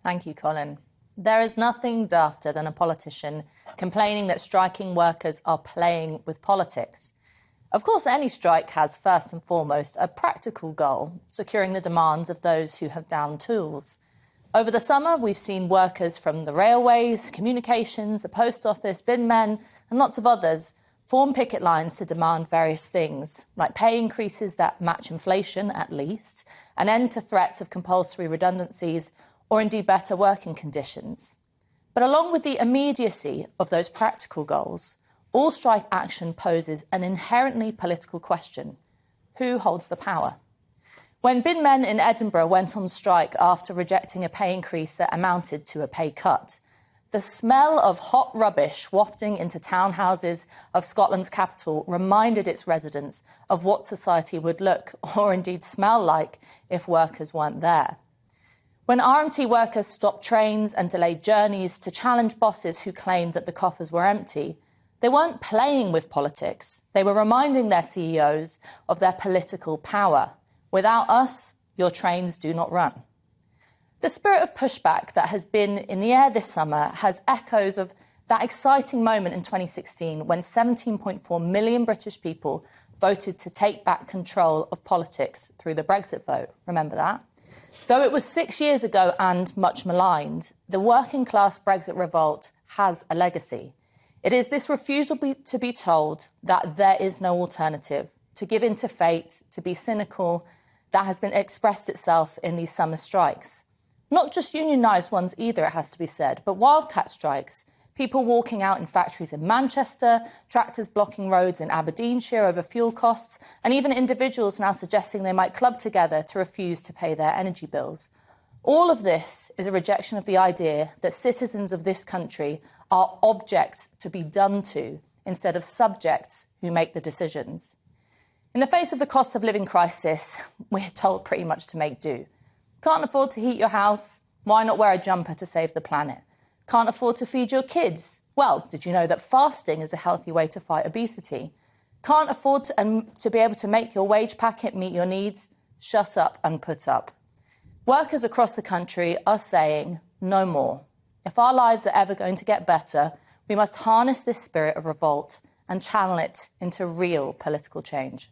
Thank you, Colin. There is nothing dafter than a politician complaining that striking workers are playing with politics. Of course, any strike has first and foremost a practical goal, securing the demands of those who have downed tools. Over the summer, we've seen workers from the railways, communications, the post office, bin men, and lots of others form picket lines to demand various things, like pay increases that match inflation at least, an end to threats of compulsory redundancies, or indeed better working conditions. But along with the immediacy of those practical goals, all strike action poses an inherently political question. Who holds the power? When bin men in Edinburgh went on strike after rejecting a pay increase that amounted to a pay cut, the smell of hot rubbish wafting into townhouses of Scotland's capital reminded its residents of what society would look, or indeed smell like, if workers weren't there. When RMT workers stopped trains and delayed journeys to challenge bosses who claimed that the coffers were empty, they weren't playing with politics. They were reminding their CEOs of their political power. Without us, your trains do not run. The spirit of pushback that has been in the air this summer has echoes of that exciting moment in 2016 when 17.4 million British people voted to take back control of politics through the Brexit vote. Remember that? Though it was 6 years ago and much maligned, the working class Brexit revolt has a legacy. It is this refusal to be told that there is no alternative, to give in to fate, to be cynical, that has been expressed itself in these summer strikes. Not just unionised ones either, it has to be said, but wildcat strikes, people walking out in factories in Manchester, tractors blocking roads in Aberdeenshire over fuel costs, and even individuals now suggesting they might club together to refuse to pay their energy bills. All of this is a rejection of the idea that citizens of this country are objects to be done to instead of subjects who make the decisions. In the face of the cost of living crisis, we're told pretty much to make do. Can't afford to heat your house? Why not wear a jumper to save the planet? Can't afford to feed your kids? Well, did you know that fasting is a healthy way to fight obesity? Can't afford to be able to make your wage packet meet your needs? Shut up and put up. Workers across the country are saying no more. If our lives are ever going to get better, we must harness this spirit of revolt and channel it into real political change.